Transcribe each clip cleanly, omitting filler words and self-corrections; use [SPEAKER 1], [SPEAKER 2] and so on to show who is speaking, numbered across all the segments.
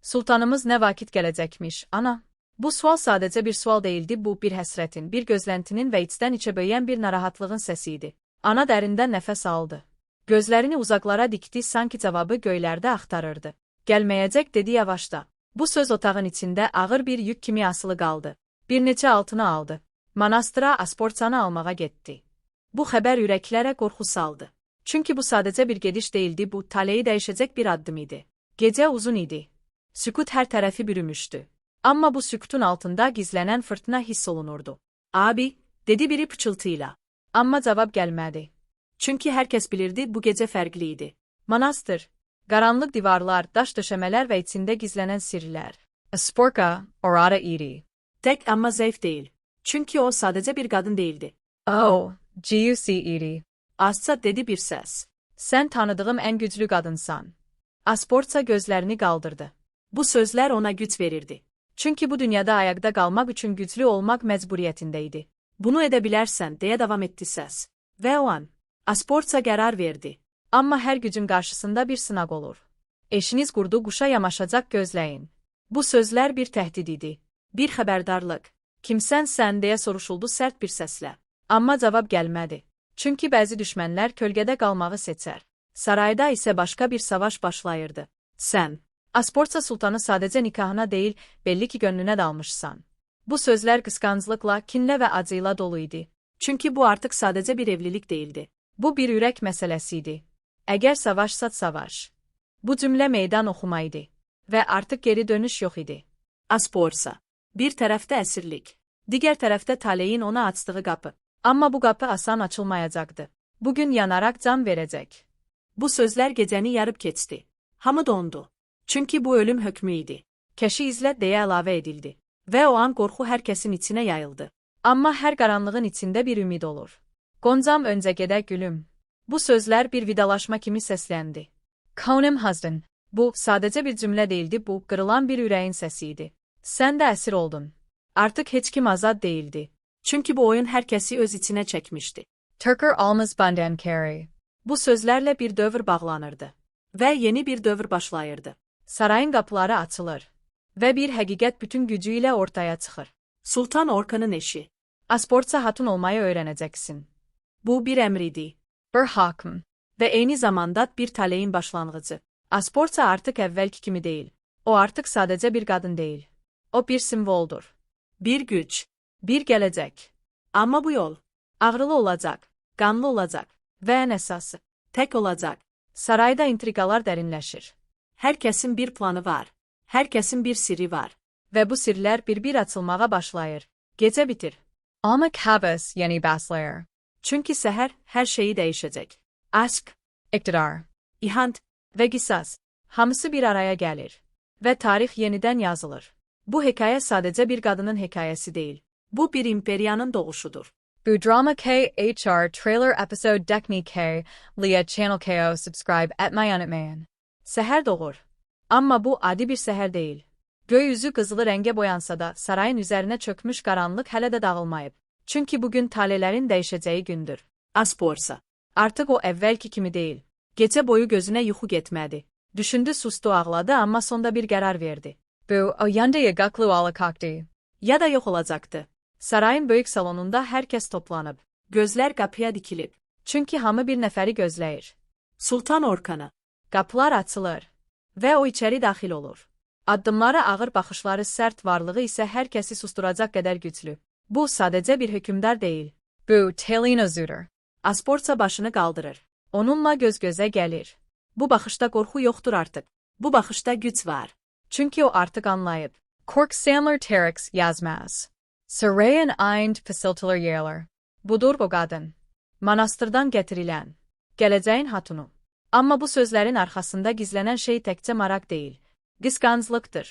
[SPEAKER 1] Sultanımız nə vakit gələcəkmiş, ana? Bu sual sadəcə bir sual değildi, bu bir həsrətin, bir gözləntinin və içdən içə böyüyən bir narahatlığın səsi idi. Ana dərindən nəfəs aldı. Gözlərini uzaqlara dikdi, sanki cavabı göylərdə axtarırdı. Gəlməyəcək, dedi yavaşca. Bu söz otağın içində ağır bir yük kimi asılı qaldı. Bir neçə altını aldı. Manastıra Asportsanı almağa getdi. Bu xəbər ürəklərə qorxu saldı. Çünki bu sadəcə bir gediş değildi, bu taleyi dəyişəcək bir addım idi. Gecə uzun idi. Sükut hər tərəfi bürümüşdü. Amma bu sükutun altında gizlənən fırtına hiss olunurdu. Abi, dedi biri pıçıltıyla. Amma cavab gəlmədi. Çünki hər kəs bilirdi, bu gecə fərqli idi. Manastır, qaranlıq divarlar, daş döşəmələr və içində gizlənən sirlər. Asporka, orada idi. Tək amma zəif deyil. Çünki o sadəcə bir qadın değildi. Oh, G.U.C. idi. Azca dedi bir səs. Sən tanıdığım ən güclü qadınsan. Asportsa gözlərini qaldırdı. Bu sözlər ona güc verirdi. Çünki bu dünyada ayaqda qalmaq üçün güclü olmaq məcburiyyətində idi. Bunu edə bilərsən, deyə davam etdi səs. Və o an, Asportsa qərar verdi. Amma hər gücün qarşısında bir sınaq olur. Eşiniz qurdu quşa yamaşacaq, gözləyin. Bu sözlər bir təhdid idi. Bir xəbərdarlıq. Kimsən sən, deyə soruşuldu sərt bir səslə. Amma cavab gəlmədi. Çünki bəzi düşmənlər kölgədə qalmağı seçər. Sarayda isə başqa bir savaş başlayırdı. Sən, Asportsa sultanı sadəcə nikahına deyil, belli ki gönlünə dalmışsan. Bu sözlər qısqanclıqla, kinlə və acıyla dolu idi. Çünki bu artıq sadəcə bir evlilik değildi. Bu bir ürək məsələsi idi. Əgər savaşsa savaş. Bu cümlə meydan oxuma idi. Və artıq geri dönüş yox idi. Asportsa. Bir tərəfdə əsirlik. Digər tərəfdə taleyin ona açdığı qapı. Amma bu qapı asan açılmayacaqdı. Bugün yanaraq can verəcək. Bu sözlər gecəni yarıb keçdi. Hamı dondu. Çünki bu ölüm hökmü idi. Kəşi izlə, deyə əlavə edildi. Və o an qorxu hər kəsin içinə yayıldı. Amma hər qaranlığın içində bir ümid olur. Qoncam öncə gedək gülüm. Bu sözlər bir vidalaşma kimi səsləndi. Conim husband. Bu sadəcə bir cümlə değildi, bu qırılan bir ürəyin səsi idi. Sən də əsir oldun. Artıq heç kim azad değildi. Çünki bu oyun hər kəsi öz içinə çəkmişdi. Turker almaz bandan carry. Bu sözlərlə bir dövr bağlanırdı. Və yeni bir dövr başlayırdı. Sarayın qapıları açılır. Və bir həqiqət bütün gücü ilə ortaya çıxır. Sultan Orkan'ın eşi. Asportsa hatun olmayı öyrənəcəksin. Bu bir əmr idi. Bir hakm. Və eyni zamanda bir taleyin başlanğıcı. Asportsa artıq əvvəlki kimi deyil. O artıq sadəcə bir qadın deyil. O bir simvoldur. Bir güc. Bir gələcək. Amma bu yol ağrılı olacaq, qanlı olacaq və ən əsası tək olacaq. Sarayda intriqalar dərinləşir. Hər kəsin bir planı var. Hər kəsin bir sirri var. Və bu sirlər bir-bir açılmağa başlayır. Gecə bitir. Amma kabus yeni başlayır. Çünki səhər hər şeyi dəyişəcək. Aşk, iqtidar, ihant və qisas. Hamısı bir araya gəlir. Və tarix yenidən yazılır. Bu hekayə sadəcə bir qadının hekayəsi deyil. Bu bir imperiyanın doğuşudur. Bu drama KHR trailer episode Dekni K. Lia Channel KO subscribe at my unutmayan. Səhər doğur. Amma bu adi bir səhər deyil. Gökyüzü qızılı rəngə boyansa da sarayın üzərinə çökmüş qaranlıq hələ də dağılmayıb. Çünki bugün talələrin dəyişəcəyi gündür. Asportsa. Artıq o əvvəlki kimi deyil. Gecə boyu gözünə yuxu getmədi. Düşündü, sustu, ağladı, amma sonda bir qərar verdi. Bu, o yanda yaqaqlı alacaqdı. Ya da yox olacaqdı. Sarayın böyük salonunda hər kəs toplanıb. Gözlər qapıya dikilib. Çünki hamı bir nəfəri gözləyir. Sultan Orkan'ı. Qapılar açılır. Və o içəri daxil olur. Addımları ağır, baxışları sərt, varlığı isə hər kəsi susturacaq qədər güclü. Bu sadəcə bir hökümdar deyil. Bu, Talina Zudur. Asportsa başını qaldırır. Onunla göz-gözə gəlir. Bu baxışda qorxu yoxdur artıq. Bu baxışda güc var. Çünki o artıq anlayıb. Kork Samler Terex yazmaz. Sarayın Eind Fasiltalar Yeller. Budur o qadın. Manastırdan gətirilən. Gələcəyin hatunu. Amma bu sözlərin arxasında gizlənən şey təkcə maraq deyil. Qısqanclıqdır.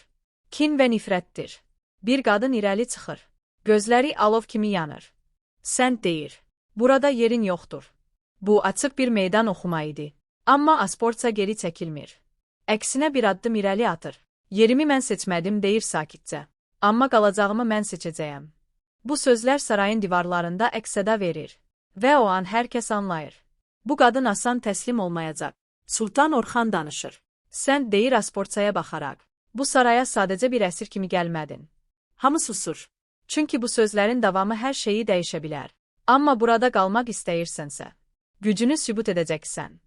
[SPEAKER 1] Kin və nifrətdir. Bir qadın irəli çıxır. Gözləri alov kimi yanır. Sən deyir. Burada yerin yoxdur. Bu açıq bir meydan oxuma idi. Amma Asportsa geri çəkilmir. Əksinə bir addım irəli atır. Yerimi mən seçmədim, deyir sakitcə. Amma qalacağımı mən seçəcəyəm. Bu sözlər sarayın divarlarında əks-səda verir. Və o an hər kəs anlayır. Bu qadın asan təslim olmayacaq. Sultan Orxan danışır. Sən, deyir Asportsaya baxaraq. Bu saraya sadece bir esir kimi gelmedin.
[SPEAKER 2] Hamı susur.
[SPEAKER 1] Çünkü bu sözlerin davamı her şeyi değişebilir. Ama burada kalmak isteyirsense, gücünü sübut edeceksen.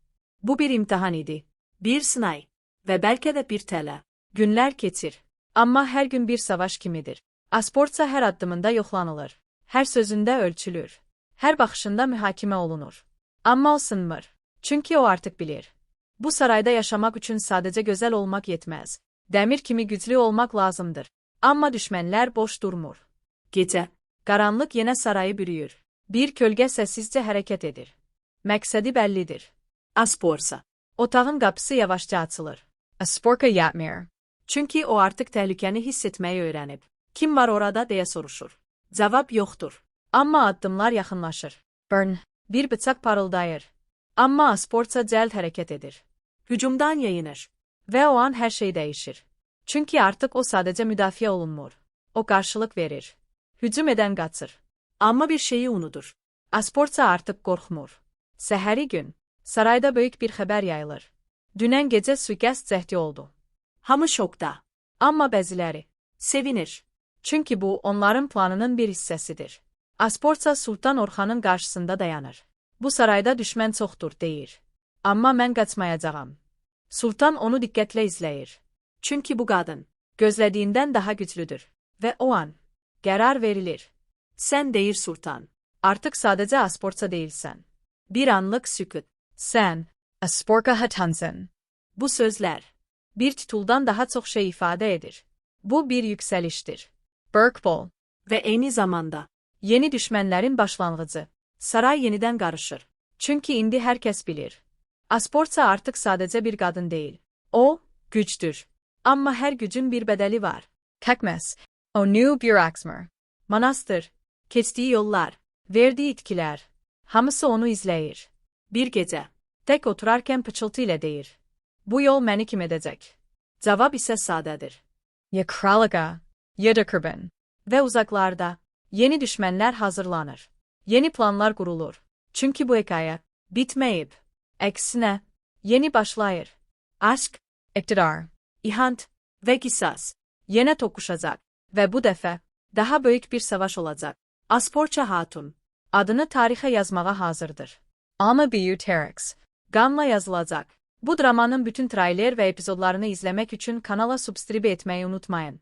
[SPEAKER 2] Bu bir imtihan idi. Bir sınay. Ve belki de bir tele.
[SPEAKER 1] Günler geçir. Ama her gün bir savaş kimidir. Asportsa her adımında yoxlanılır. Her sözünde ölçülür. Her bakışında mühakime olunur. Ama o sınmır. Çünkü o artık bilir. Bu sarayda yaşamak için sadece güzel olmak yetmez. Demir kimi güçlü olmak lazımdır. Ama düşmanlar boş durmur.
[SPEAKER 2] Gece.
[SPEAKER 1] Karanlık yine sarayı bürüyür. Bir kölge sessizce hareket edir. Məqsədi bellidir.
[SPEAKER 2] Asporsa.
[SPEAKER 1] Otağın kapısı yavaşça açılır. Asporka yatmır.
[SPEAKER 2] Çünkü o artık tehlikeni hissetmeyi öğrenip. Kim var orada diye soruşur. Cevap yoktur.
[SPEAKER 1] Ama addımlar yaxınlaşır. Burn. Bir bıçak parıldayır. Ama Asporta cəld hareket edir.
[SPEAKER 2] Hücumdan yayınır.
[SPEAKER 1] Ve o an her şey değişir. Çünkü artık o sadece müdafiə olunmur. O karşılık verir. Hücum eden qaçır.
[SPEAKER 2] Ama bir şeyi unutur.
[SPEAKER 1] Asporta artık qorxmur. Səhəri gün, sarayda böyük bir xəbər yayılır. Dünən gecə suikast cəhdi oldu.
[SPEAKER 2] Hamı şokta.
[SPEAKER 1] Amma bəziləri
[SPEAKER 2] Sevinir.
[SPEAKER 1] çünkü bu onların planının bir hissəsidir. Asporta Sultan Orxanın qarşısında dayanır. Bu sarayda düşmən çoxdur deyir. Amma mən qaçmayacağam. Sultan onu diqqətlə izləyir.
[SPEAKER 2] Çünkü bu kadın.
[SPEAKER 1] Gözlədiyindən daha güclüdür. Ve o an qərar verilir.
[SPEAKER 2] Sen değil sultan.
[SPEAKER 1] Artık sadece Asporta değilsen. Bir anlık sükut. Sen, Asporka Hatansın. Bu sözler bir tituldan daha çok şey ifade edir. Bu bir yükseliştir. Birkball.
[SPEAKER 2] Ve aynı zamanda.
[SPEAKER 1] Yeni düşmanların başlangıcı.
[SPEAKER 2] Saray yeniden karışır.
[SPEAKER 1] Çünkü indi herkes bilir. Asporta artık sadece bir kadın değil. O, güçtür. Ama her gücün bir bedeli var. Kekmes. O new Buraxmır. Manastır. Keçtiği yollar. Verdiği itkiler. Hamısı onu izleyir.
[SPEAKER 2] Bir gece.
[SPEAKER 1] Tek oturarken pıçıltı ile deyir. Bu yol məni kim edecek?
[SPEAKER 2] Cevap ise sadedir.
[SPEAKER 1] Ya kralika, ya da kurban. Ve uzaklarda, yeni düşmanlar hazırlanır. Yeni planlar kurulur. Çünkü bu hikaye, bitmeyip, eksine, yeni başlayır.
[SPEAKER 2] Aşk,
[SPEAKER 1] İktidar,
[SPEAKER 2] ihant ve kisas.
[SPEAKER 1] yine tokuşacak. Ve bu defa, daha büyük bir savaş olacak.
[SPEAKER 2] Asporça Hatun.
[SPEAKER 1] Adını tarihe yazmağa hazırdır. Ama Beauterix, Ganla yazılacak. Bu dramanın bütün trailer ve epizodlarını izlemek için kanala subscribe etmeyi unutmayın.